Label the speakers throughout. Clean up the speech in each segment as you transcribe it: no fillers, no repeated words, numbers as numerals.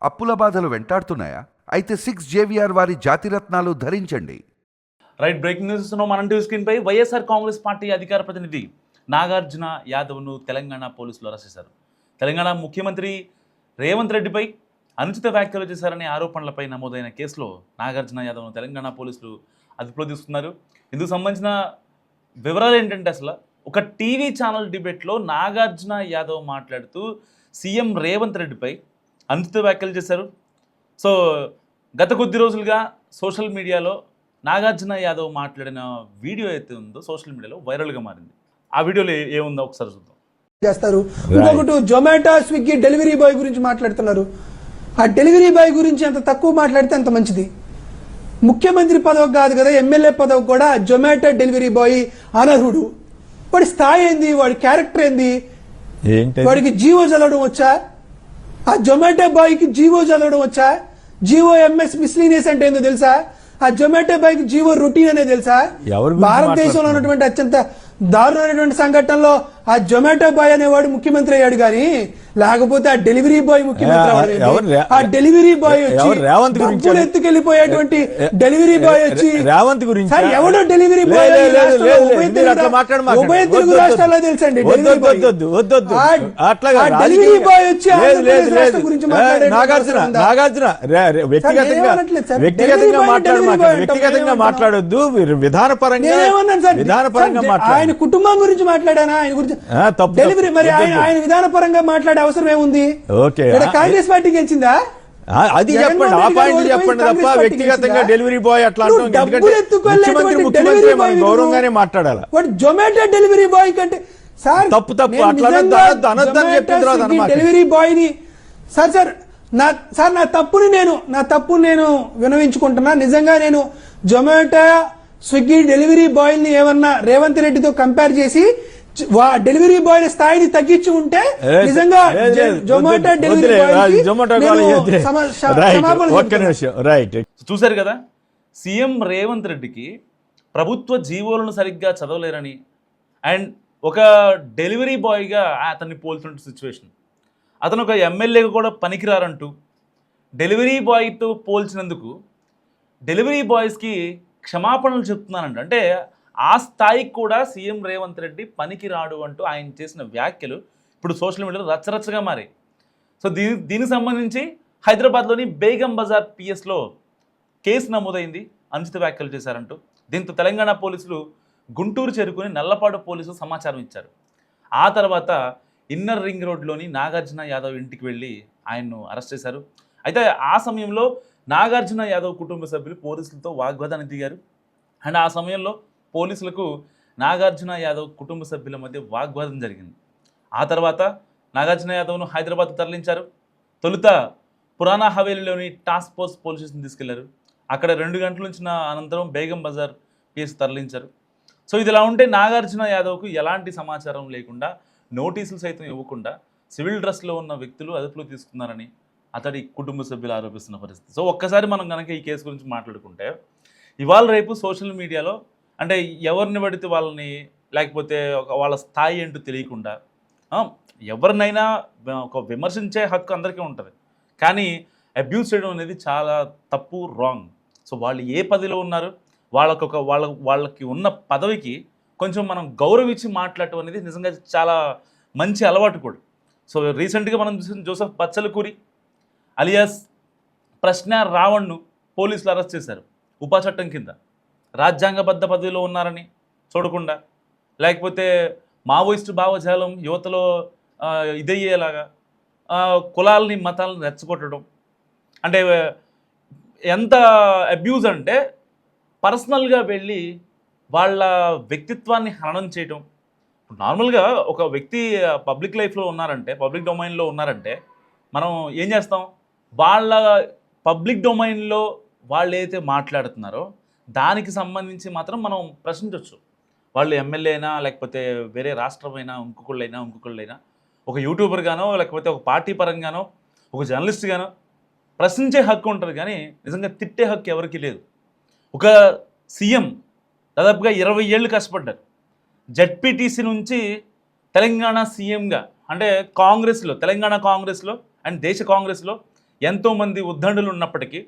Speaker 1: అప్పుల బాధలు వెంటాడుతున్నాయా? అయితే 6 JVR వారి జాతిరత్నాలు ధరించండి.
Speaker 2: రైట్, బ్రేకింగ్ న్యూస్ ఇస్తున్నాం. మనం టీవీ స్క్రీన్ పై వైఎస్ఆర్ కాంగ్రెస్ పార్టీ అధికార ప్రతినిధి నాగార్జున యాదవ్ను తెలంగాణ పోలీసులు అరెస్ట్ చేశారు. తెలంగాణ ముఖ్యమంత్రి రేవంత్ రెడ్డిపై అనుచిత వ్యాఖ్యలు చేశారనే ఆరోపణలపై నమోదైన కేసులో నాగార్జున యాదవ్ను తెలంగాణ పోలీసులు అదుపులో తీసుకున్నారు. ఇందుకు సంబంధించిన వివరాలు ఏంటంటే, అసలు ఒక టీవీ ఛానల్ డిబేట్లో నాగార్జున యాదవ్ మాట్లాడుతూ సీఎం రేవంత్ రెడ్డిపై అనుచిత వ్యాఖ్యలు చేశారు. సో గత కొద్ది రోజులుగా సోషల్ మీడియాలో నాగార్జున యాదవ్ మాట్లాడిన వీడియో అయితే ఉందో సోషల్ మీడియాలో వైరల్గా మారింది. ఆ వీడియోలో ఏముందో ఒకసారి చూద్దాం.
Speaker 3: చేస్తారు. ఇంకొకటి జొమాటో, స్విగ్గీ డెలివరీ బాయ్ గురించి మాట్లాడుతున్నారు. ఆ డెలివరీ బాయ్ గురించి ఎంత తక్కువ మాట్లాడితే అంత మంచిది. ముఖ్యమంత్రి పదవి కాదు కదా, ఎమ్మెల్యే పదవి కూడా జొమాటో డెలివరీ బాయ్ అనర్హుడు. వాడి స్థాయి ఏంది, వాడి క్యారెక్టర్ ఏంది, వాడికి జీవో చదవడం వచ్చా? ఆ జొమాటో బాయ్కి జీవో చదవడం వచ్చా? జీవో ఎంఎస్ మిస్లీనియస్ అంటే ఏందో తెలుసా? ఆ జొమాటో బాయ్కి జీవో రొటీన్ అనేది తెలుసా? భారతదేశంలో ఉన్నటువంటి అత్యంత దారుణమైనటువంటి సంఘటనలో ఆ జొమాటో బాయ్ అనేవాడు ముఖ్యమంత్రి అయ్యాడు, కానీ లేకపోతే ఆ డెలివరీ బాయ్ ముఖ్యమంత్రి అవ్వలేదు. ఆ డెలివరీ బాయ్ వచ్చి ఎత్తుకెళ్లిపోయేటువంటి డెలివరీ బాయ్ వచ్చి రేవంత్ గురించి ఎవడో డెలివరీ బాయ్ ఉభయ తెలుగు రాష్ట్రాల్లో తెలుసండి. డెలివరీ బాయ్ వచ్చి రాష్ట్రం గురించి
Speaker 4: వ్యక్తిగతంగా మాట్లాడొద్దు, విధానపరంగా
Speaker 3: ఆయన కుటుంబం గురించి మాట్లాడానా? ఆయన గురించి డెలివరీ మరి ఆయన విధానపరంగా మాట్లాడే అవసరం ఏముంది? కాంగ్రెస్ పార్టీ గెలిచిందా?
Speaker 4: అది చెప్పండి, ఆ పాయింట్ చెప్పండి తప్ప వ్యక్తిగతంగా డెలివరీ బాయ్ అట్లా గౌరవంగానే మాట్లాడాలి.
Speaker 3: జొమాటో డెలివరీ బాయ్ కంటే సార్
Speaker 4: తప్పు
Speaker 3: డెలివరీ బాయ్ ని సార్ నా తప్పుని నేను వినవించుకుంటున్నా. నిజంగా నేను జొమాటో, స్విగ్గీ డెలివరీ బాయ్ ని ఏమన్నా రేవంత్ రెడ్డితో కంపేర్ చేసి డెలివరీ బాయ్ స్థాయిని తగ్గించి ఉంటే నిజంగా జొమాటో డెలివరీ
Speaker 2: చూశారు కదా, సీఎం రేవంత్ రెడ్డికి ప్రభుత్వ జీవోలను సరిగ్గా చదవలేరని అండ్ ఒక డెలివరీ బాయ్గా అతన్ని పోల్చున్న సిచ్యువేషన్, అతను ఒక ఎమ్మెల్యేగా కూడా పనికిరారంటూ డెలివరీ బాయ్తో పోల్చినందుకు డెలివరీ బాయ్స్కి క్షమాపణలు చెప్తున్నానంట. అంటే ఆ స్థాయికి కూడా సీఎం రేవంత్ రెడ్డి పనికి రాడు అంటూ ఆయన చేసిన వ్యాఖ్యలు ఇప్పుడు సోషల్ మీడియాలో రచ్చరచ్చగా మారాయి. సో దీనికి సంబంధించి హైదరాబాద్లోని బేగం బజార్ పిఎస్లో కేసు నమోదైంది, అనుచిత వ్యాఖ్యలు చేశారంటూ. దీంతో తెలంగాణ పోలీసులు గుంటూరు చేరుకుని నల్లపాడు పోలీసులు సమాచారం ఇచ్చారు. ఆ తర్వాత ఇన్నర్ రింగ్ రోడ్లోని నాగార్జున యాదవ్ ఇంటికి వెళ్ళి ఆయన్ను అరెస్ట్ చేశారు. అయితే ఆ సమయంలో నాగార్జున యాదవ్ కుటుంబ సభ్యులు పోలీసులతో వాగ్వాదానికి దిగారు. అండ్ ఆ సమయంలో పోలీసులకు నాగార్జున యాదవ్ కుటుంబ సభ్యుల మధ్య వాగ్వాదం జరిగింది. ఆ తర్వాత నాగార్జున యాదవ్ను హైదరాబాద్ తరలించారు. తొలుత పురాణా హవేలీలోని టాస్క్ ఫోర్స్ పోలీస్ స్టేషన్ తీసుకెళ్లారు. అక్కడ 2 గంటల ఉంచిన అనంతరం బేగం బజార్ పిఎస్ తరలించారు. సో ఇదిలా ఉంటే నాగార్జున యాదవ్కు ఎలాంటి సమాచారం లేకుండా, నోటీసులు సైతం ఇవ్వకుండా సివిల్ డ్రెస్లో ఉన్న వ్యక్తులు అదుపులో తీసుకున్నారని అతడి కుటుంబ సభ్యులు ఆరోపిస్తున్న పరిస్థితి. సో ఒక్కసారి మనం కనుక ఈ కేసు గురించి మాట్లాడుకుంటే, ఇవాళ రేపు సోషల్ మీడియాలో అంటే ఎవరిని పడితే వాళ్ళని, లేకపోతే వాళ్ళ స్థాయి ఏంటో తెలియకుండా ఎవరినైనా ఒక విమర్శించే హక్కు అందరికీ ఉంటుంది, కానీ అబ్యూస్ చేయడం అనేది చాలా తప్పు, రాంగ్. సో వాళ్ళు ఏ పదవిలో ఉన్నారు, వాళ్ళకి ఉన్న పదవికి కొంచెం మనం గౌరవించి మాట్లాడటం అనేది నిజంగా చాలా మంచి అలవాటు కూడా. సో రీసెంట్గా మనం చూసిన జోసెఫ్ బచ్చలకూరి అలియాస్ ప్రశ్న రావణ్ను పోలీసులు అరెస్ట్ చేశారు ఉపా చట్టం కింద. రాజ్యాంగబద్ధ పదవిలో ఉన్నారని చూడకుండా, లేకపోతే మావోయిస్టు భావజాలం యువతలో ఇదయ్యేలాగా కులాలని మతాలను రెచ్చగొట్టడం, అంటే ఎంత అబ్యూజ్ అంటే పర్సనల్గా వెళ్ళి వాళ్ళ వ్యక్తిత్వాన్ని హననం చేయటం. నార్మల్గా ఒక వ్యక్తి పబ్లిక్ లైఫ్లో ఉన్నారంటే, పబ్లిక్ డొమైన్లో ఉన్నారంటే మనం ఏం చేస్తాం, వాళ్ళ పబ్లిక్ డొమైన్లో వాళ్ళు ఏదైతే మాట్లాడుతున్నారో దానికి సంబంధించి మాత్రం మనం ప్రశ్నించవచ్చు. వాళ్ళు ఎమ్మెల్యే అయినా, లేకపోతే వేరే రాష్ట్రమైనా, ఇంకొకళ్ళైనా ఒక యూట్యూబర్ గానో, లేకపోతే ఒక పార్టీ పరంగానో, ఒక జర్నలిస్ట్ గానో ప్రశ్నించే హక్కు ఉంటుంది, కానీ నిజంగా తిట్టే హక్కు ఎవరికీ లేదు. ఒక సీఎం దాదాపుగా 20 ఏళ్ళు కష్టపడ్డారు. జెడ్పీటీసీ నుంచి తెలంగాణ సీఎంగా, అంటే కాంగ్రెస్లో, తెలంగాణ కాంగ్రెస్లో అండ్ దేశ కాంగ్రెస్లో ఎంతోమంది ఉద్దండులు ఉన్నప్పటికీ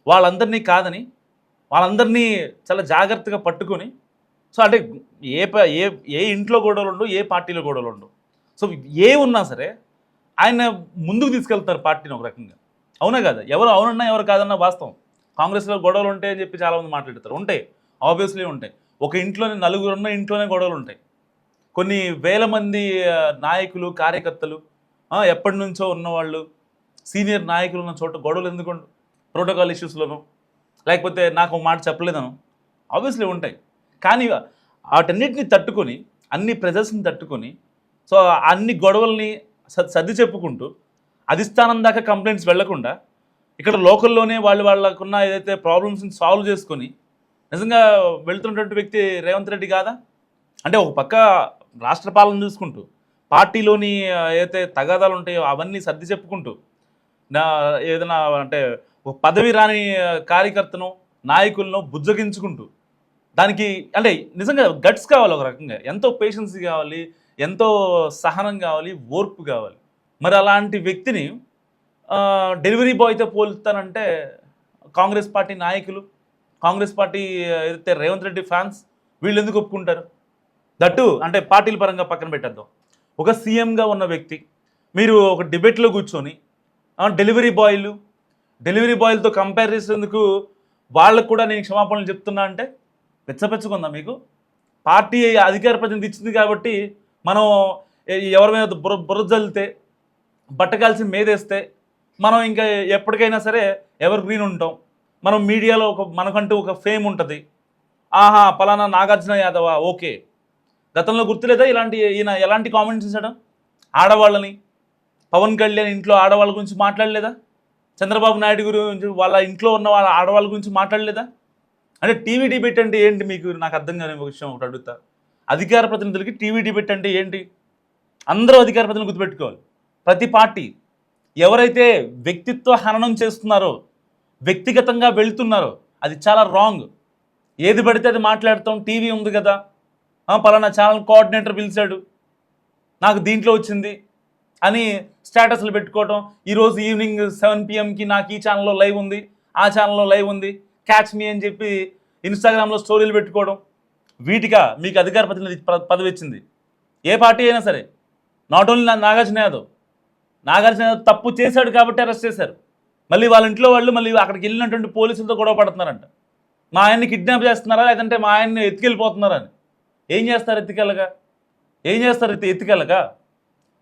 Speaker 2: వాళ్ళందరినీ కాదని వాళ్ళందరినీ చాలా జాగ్రత్తగా పట్టుకొని, సో అంటే ఏ ఇంట్లో గొడవలు ఉండవు, ఏ పార్టీలో గొడవలు ఉండవు. సో ఏ ఉన్నా సరే ఆయన ముందుకు తీసుకెళ్తారు పార్టీని ఒక రకంగా. అవునా కదా? ఎవరు అవునన్నా ఎవరు కాదన్నా వాస్తవం. కాంగ్రెస్లో గొడవలు ఉంటాయి అని చెప్పి చాలామంది మాట్లాడతారు. ఉంటాయి, ఆబ్వియస్లీ ఉంటాయి. ఒక ఇంట్లోనే నలుగురున్న ఇంట్లోనే గొడవలు ఉంటాయి. కొన్ని వేల మంది నాయకులు, కార్యకర్తలు, ఎప్పటి నుంచో ఉన్నవాళ్ళు, సీనియర్ నాయకులు ఉన్న చోట గొడవలు ఎందుకు? ప్రోటోకాల్ ఇష్యూస్లోనూ, లేకపోతే నాకు ఒక మాట చెప్పలేదను ఆబ్వియస్లీ ఉంటాయి. కానీ వాటన్నిటిని తట్టుకొని, అన్ని ప్రెజర్స్ని తట్టుకొని, సో అన్ని గొడవల్ని సర్ది చెప్పుకుంటూ అధిష్టానం దాకా కంప్లైంట్స్ వెళ్లకుండా ఇక్కడ లోకల్లోనే వాళ్ళకున్న ఏదైతే ప్రాబ్లమ్స్ని సాల్వ్ చేసుకొని నిజంగా వెళ్తున్నటువంటి వ్యక్తి రేవంత్ రెడ్డి కాదా? అంటే ఒక పక్క రాష్ట్ర పాలన చూసుకుంటూ, పార్టీలోని ఏదైతే తగాదాలు ఉంటాయో అవన్నీ సర్ది చెప్పుకుంటూ, ఏదైనా అంటే ఒక పదవి రాని కార్యకర్తను, నాయకులను బుజ్జగించుకుంటూ, దానికి అంటే నిజంగా గట్స్ కావాలి. ఒక రకంగా ఎంతో పేషెన్స్ కావాలి, ఎంతో సహనం కావాలి, ఓర్పు కావాలి. మరి అలాంటి వ్యక్తిని డెలివరీ బాయ్తో పోలుతానంటే కాంగ్రెస్ పార్టీ నాయకులు, కాంగ్రెస్ పార్టీ ఏదైతే రేవంత్ రెడ్డి ఫ్యాన్స్, వీళ్ళు ఎందుకు ఒప్పుకుంటారు? దట్టు అంటే పార్టీల పరంగా పక్కన పెట్టేద్దాం. ఒక సీఎంగా ఉన్న వ్యక్తి మీరు ఒక డిబేట్లో కూర్చొని డెలివరీ బాయ్లతో కంపేర్ చేసేందుకు వాళ్ళకు కూడా నేను క్షమాపణలు చెప్తున్నా అంటే పెచ్చపెచ్చుకుందా మీకు? పార్టీ అధికార ప్రతినిధి ఇచ్చింది కాబట్టి మనం ఎవరి మీద బుర్ర జల్లితే, బట్టకాల్సి మేదేస్తే మనం ఇంకా ఎప్పటికైనా సరే ఎవర్ గ్రీన్ ఉంటాం. మనం మీడియాలో మనకంటూ ఒక ఫేమ్ ఉంటుంది. ఆహా పలానా నాగార్జున యాదవా, ఓకే. గతంలో గుర్తులేదా ఈయన ఎలాంటి కామెంట్స్ చేశాడు? ఆడవాళ్ళని, పవన్ కళ్యాణ్ ఇంట్లో ఆడవాళ్ళ గురించి మాట్లాడలేదా? చంద్రబాబు నాయుడు గురించి వాళ్ళ ఇంట్లో ఉన్న వాళ్ళ ఆడవాళ్ళ గురించి మాట్లాడలేదా? అంటే టీవీ డిబేట్ అంటే ఏంటి మీకు? నాకు అర్థం కాని ఒక విషయం ఒకటి అడుగుతా. అధికార ప్రతినిధులకి టీవీ డిబేట్ అంటే ఏంటి? అందరూ అధికార ప్రతినిధులు గుర్తుపెట్టుకోవాలి. ప్రతి పార్టీ ఎవరైతే వ్యక్తిత్వ హననం చేస్తున్నారో, వ్యక్తిగతంగా వెళ్తున్నారో అది చాలా రాంగ్. ఏది పడితే అది మాట్లాడతాం. టీవీ ఉంది కదా, పలానా ఛానల్ కోఆర్డినేటర్ పిలిచాడు, నాకు దీంట్లో వచ్చింది అని స్టేటస్లు పెట్టుకోవడం. ఈరోజు ఈవినింగ్ 7 PM నాకు ఈ ఛానల్లో లైవ్ ఉంది, ఆ ఛానల్లో లైవ్ ఉంది, క్యాచ్ మీ అని చెప్పి ఇన్స్టాగ్రామ్లో స్టోరీలు పెట్టుకోవడం. వీటిగా మీకు అధికార ప్రతినిధి పదవి ఇచ్చింది? ఏ పార్టీ అయినా సరే. నాట్ ఓన్లీ నాగార్జున యాదవ్ తప్పు చేశాడు కాబట్టి అరెస్ట్ చేశారు. మళ్ళీ వాళ్ళ ఇంట్లో వాళ్ళు మళ్ళీ అక్కడికి వెళ్ళినటువంటి పోలీసులతో గొడవ పడుతున్నారంట. మా ఆయన్ని కిడ్నాప్ చేస్తున్నారా, లేదంటే మా ఆయన్ని ఎత్తుకెళ్ళిపోతున్నారా అని. ఏం చేస్తారు ఎత్తుకెళ్ళగా?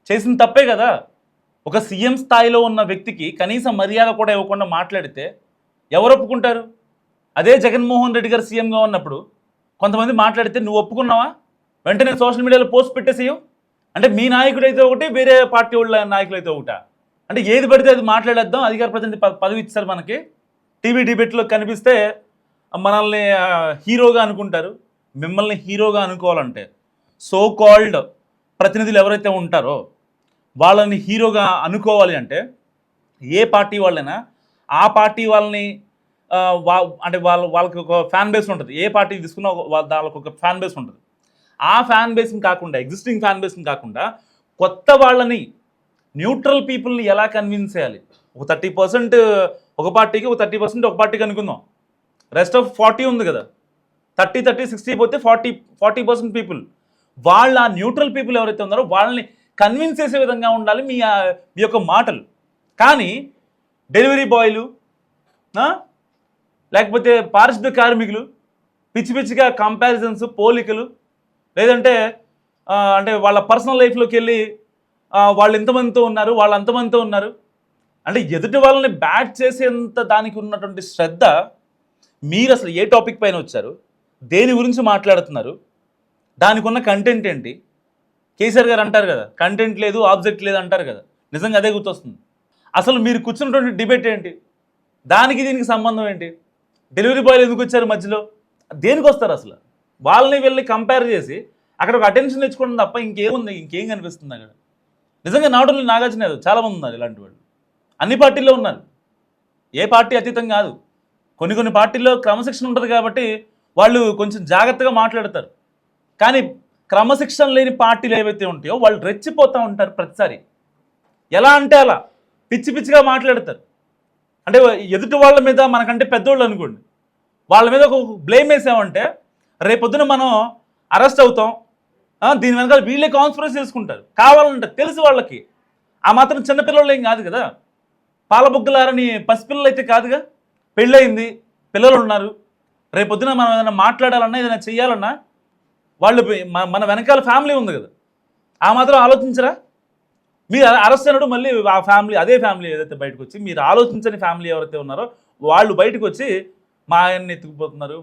Speaker 2: చేసిన తప్పే కదా. ఒక సీఎం స్థాయిలో ఉన్న వ్యక్తికి కనీసం మర్యాద కూడా ఇవ్వకుండా మాట్లాడితే ఎవరు ఒప్పుకుంటారు? అదే జగన్మోహన్ రెడ్డి గారు సీఎంగా ఉన్నప్పుడు కొంతమంది మాట్లాడితే నువ్వు ఒప్పుకున్నావా? వెంటనే సోషల్ మీడియాలో పోస్ట్ పెట్టేసేయవు. అంటే మీ నాయకుడైతే ఒకటి, వేరే పార్టీ వాళ్ళ నాయకులైతే ఒకట. అంటే ఏది పడితే అది మాట్లాడేద్దాం. అధికార ప్రతినిధి పదవి ఇచ్చారు మనకి. టీవీ డిబేట్లో కనిపిస్తే మనల్ని హీరోగా అనుకుంటారు. మిమ్మల్ని హీరోగా అనుకోవాలంటే సో కాల్డ్ ప్రతినిధులు ఎవరైతే ఉంటారో వాళ్ళని హీరోగా అనుకోవాలి అంటే ఏ పార్టీ వాళ్ళైనా ఆ పార్టీ వాళ్ళని అంటే వాళ్ళకి ఒక ఫ్యాన్ బేస్ ఉంటుంది. ఏ పార్టీ తీసుకున్నా వాళ్ళకి ఒక ఫ్యాన్ బేస్ ఉంటుంది. ఆ ఫ్యాన్ బేస్ని కాకుండా, ఎగ్జిస్టింగ్ ఫ్యాన్ బేస్ని కాకుండా కొత్త వాళ్ళని, న్యూట్రల్ పీపుల్ని ఎలా కన్విన్స్ చేయాలి? ఒక 30% ఒక పార్టీకి, ఒక 30% ఒక పార్టీకి అనుకుందాం. రెస్ట్ ఆఫ్ 40 ఉంది కదా, 30, 60 పోతే 40% పీపుల్. వాళ్ళ ఆ న్యూట్రల్ పీపుల్ ఎవరైతే ఉన్నారో వాళ్ళని కన్విన్స్ చేసే విధంగా ఉండాలి మీ యొక్క మాటలు. కానీ డెలివరీ బాయ్లు, లేకపోతే పారిశుద్ధ కార్మికులు, పిచ్చిగా కంపారిజన్స్, పోలికలు, లేదంటే అంటే వాళ్ళ పర్సనల్ లైఫ్లోకి వెళ్ళి వాళ్ళు ఎంతమందితో ఉన్నారు, వాళ్ళు అంతమందితో ఉన్నారు అంటే ఎదుటి వాళ్ళని బ్యాట్ చేసేంత దానికి ఉన్నటువంటి శ్రద్ధ. మీరు అసలు ఏ టాపిక్ పైన వచ్చారు, దేని గురించి మాట్లాడుతున్నారు, దానికి ఉన్న కంటెంట్ ఏంటి? కేసీఆర్ గారు అంటారు కదా, కంటెంట్ లేదు, ఆబ్జెక్ట్ లేదు అంటారు కదా. నిజంగా అదే గుర్తొస్తుంది. అసలు మీరు కూర్చున్నటువంటి డిబేట్ ఏంటి? దానికి దీనికి సంబంధం ఏంటి? డెలివరీ బాయ్లు ఎందుకు వచ్చారు మధ్యలో? దేనికి వస్తారు అసలు? వాళ్ళని వెళ్ళి కంపేర్ చేసి అక్కడ ఒక అటెన్షన్ తెచ్చుకోవడం తప్ప ఇంకేముంది? ఇంకేం కనిపిస్తుంది అక్కడ? నిజంగా నాట్ ఓన్లీ నాగార్జున యాదవ్, చాలామంది ఉన్నారు ఇలాంటి వాళ్ళు. అన్ని పార్టీల్లో ఉన్నారు. ఏ పార్టీ అతీతం కాదు. కొన్ని పార్టీల్లో క్రమశిక్షణ ఉంటుంది కాబట్టి వాళ్ళు కొంచెం జాగ్రత్తగా మాట్లాడతారు. కానీ క్రమశిక్షణ లేని పార్టీలు ఏవైతే ఉంటాయో వాళ్ళు రెచ్చిపోతూ ఉంటారు ప్రతిసారి. ఎలా అంటే అలా పిచ్చిగా మాట్లాడతారు. అంటే ఎదుటి వాళ్ళ మీద మనకంటే పెద్దోళ్ళు అనుకోండి, వాళ్ళ మీద ఒక బ్లేమ్ వేసామంటే రేపొద్దున మనం అరెస్ట్ అవుతాం, దీని వెనకాల వీళ్ళే కాన్స్పిరసీ చేసుకుంటారు కావాలంటే తెలుసు వాళ్ళకి. ఆ మాత్రం చిన్నపిల్లలు ఏం కాదు కదా, పాలబుగ్గలారని పసిపిల్లలు అయితే కాదుగా, పెళ్ళయింది, పిల్లలు ఉన్నారు. రేపొద్దున మనం ఏదైనా మాట్లాడాలన్నా ఏదైనా చెయ్యాలన్నా వాళ్ళు మన వెనకాల ఫ్యామిలీ ఉంది కదా, ఆ మాత్రం ఆలోచించరా? మీరు అరెస్ట్ అయినప్పుడు మళ్ళీ ఆ ఫ్యామిలీ, అదే ఫ్యామిలీ ఏదైతే బయటకు వచ్చి, మీరు ఆలోచించని ఫ్యామిలీ ఎవరైతే ఉన్నారో వాళ్ళు బయటకు వచ్చి మా ఆయన్ని ఎత్తుకుపోతున్నారు,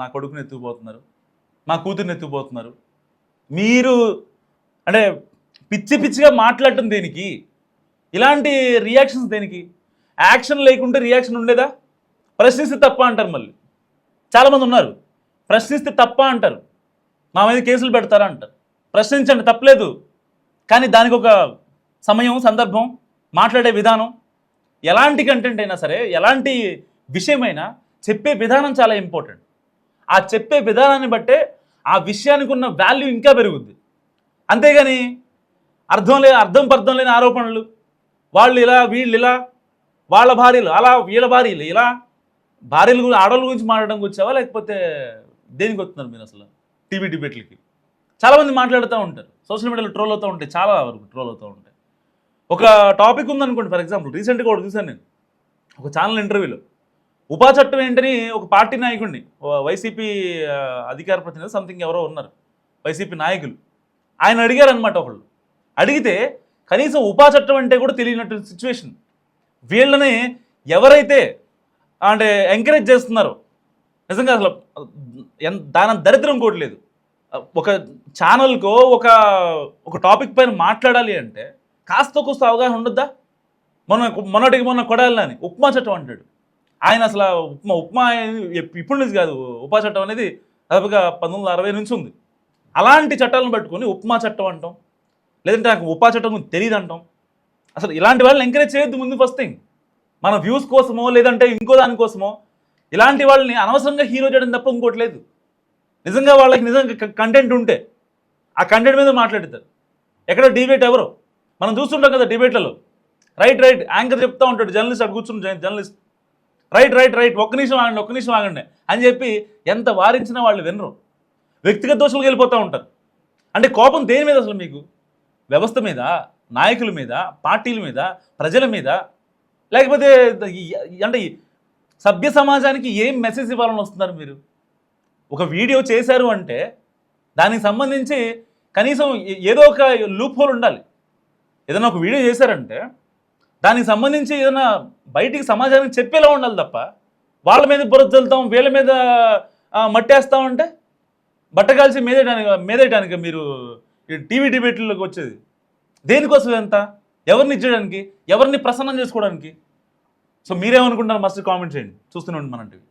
Speaker 2: నా కొడుకుని ఎత్తుకుపోతున్నారు, మా కూతుర్ని ఎత్తుకుపోతున్నారు. మీరు అంటే పిచ్చి పిచ్చిగా మాట్లాడటం దేనికి? ఇలాంటి రియాక్షన్స్ దేనికి? యాక్షన్ లేకుంటే రియాక్షన్ ఉండేదా? ప్రశ్నిస్తే తప్ప అంటారు. మళ్ళీ చాలామంది ఉన్నారు, ప్రశ్నిస్తే తప్ప అంటారు, మా మీద కేసులు పెడతారా అంటారు. ప్రశ్నించండి, తప్పలేదు, కానీ దానికి ఒక సమయం, సందర్భం, మాట్లాడే విధానం, ఎలాంటి కంటెంట్ అయినా సరే, ఎలాంటి విషయమైనా చెప్పే విధానం చాలా ఇంపార్టెంట్. ఆ చెప్పే విధానాన్ని బట్టే ఆ విషయానికి ఉన్న వాల్యూ ఇంకా పెరుగుద్ది. అంతేగాని అర్థం పర్థం లేని ఆరోపణలు, వాళ్ళు ఇలా, వీళ్ళు ఇలా, వాళ్ళ భార్యలు అలా, వీళ్ళ భార్యలు ఇలా, భార్యలు ఆడవాళ్ళ గురించి మాట్లాడడానికి వచ్చావా, లేకపోతే దేనికి వస్తున్నారు మీరు? అసలు టీవీ డిబేట్లకి చాలామంది మాట్లాడుతూ ఉంటారు, సోషల్ మీడియాలో ట్రోల్ అవుతూ ఉంటాయి, చాలా వరకు ట్రోల్ అవుతూ ఉంటాయి. ఒక టాపిక్ ఉందనుకోండి, ఫర్ ఎగ్జాంపుల్ రీసెంట్గా ఒకటి చూశాను నేను ఒక ఛానల్ ఇంటర్వ్యూలో. ఉపా చట్టం ఏంటని ఒక పార్టీ నాయకుడిని, వైసీపీ అధికార ప్రతినిధి సంథింగ్ ఎవరో ఉన్నారు, వైసీపీ నాయకులు, ఆయన అడిగారు అనమాట. ఒకళ్ళు అడిగితే కనీసం ఉపా చట్టం అంటే కూడా తెలియనట్టు సిచ్యువేషన్. వీళ్ళని ఎవరైతే అంటే ఎంకరేజ్ చేస్తున్నారో, నిజంగా అసలు దాని దరిద్రం కోట్లేదు. ఒక ఛానల్కో ఒక టాపిక్ పైన మాట్లాడాలి అంటే కాస్త కోస్త అవగాహన ఉండద్దా? మొన్న కొడాలని ఉప్మా చట్టం అంటాడు ఆయన. అసలు ఉప్మా ఇప్పుడు నుంచి కాదు, ఉపా చట్టం అనేది దాదాపుగా 1960 నుంచి ఉంది. అలాంటి చట్టాలను పట్టుకొని ఉప్మా చట్టం అంటాం, లేదంటే నాకు ఉపా చట్టం గురించి తెలియదు అంటాం. అసలు ఇలాంటి వాళ్ళని ఎంకరేజ్ చేయొద్దు. ముందు ఫస్ట్ థింగ్, మన వ్యూస్ కోసమో లేదంటే ఇంకో దానికోసమో ఇలాంటి వాళ్ళని అనవసరంగా హీరో చేయడం తప్ప ఇంకోట్లేదు. నిజంగా వాళ్ళకి నిజంగా కంటెంట్ ఉంటే ఆ కంటెంట్ మీద మాట్లాడతారు. ఎక్కడ డిబేట్ ఎవరు మనం చూస్తుంటాం కదా డిబేట్లలో, రైట్ యాంకర్ చెప్తా ఉంటాడు, జర్నలిస్ట్ అటు కూర్చుని జర్నలిస్ట్ రైట్ ఒక్క నిమిషం ఆగండి అని చెప్పి ఎంత వారించినా వాళ్ళు వినరు, వ్యక్తిగత దోషాలకు వెళ్ళిపోతూ ఉంటారు. అంటే కోపం దేని మీద అసలు మీకు? వ్యవస్థ మీద, నాయకుల మీద, పార్టీల మీద, ప్రజల మీద, లేకపోతే అంటే సభ్య సమాజానికి ఏం మెసేజ్ ఇవ్వాలని వస్తున్నారు మీరు? ఒక వీడియో చేశారు అంటే దానికి సంబంధించి కనీసం ఏదో ఒక లూప్ హోల్ ఉండాలి. ఏదైనా ఒక వీడియో చేశారంటే దానికి సంబంధించి ఏదైనా బయటికి సమాజానికి చెప్పేలా ఉండాలి తప్ప వాళ్ళ మీద బురద చల్లుతాం, వీళ్ళ మీద మట్టేస్తామంటే బట్ట కాల్చి మేదేయడానికి మీరు టీవీ డిబేట్లోకి వచ్చేది దేనికోసం? ఎంత? ఎవరిని ఇచ్చడానికి, ఎవరిని ప్రసన్నం చేసుకోవడానికి? సో మీరేమనుకుంటున్నారు? మస్ట్ కామెంట్ చేయండి. చూస్తూనే ఉండి మన టీవీ.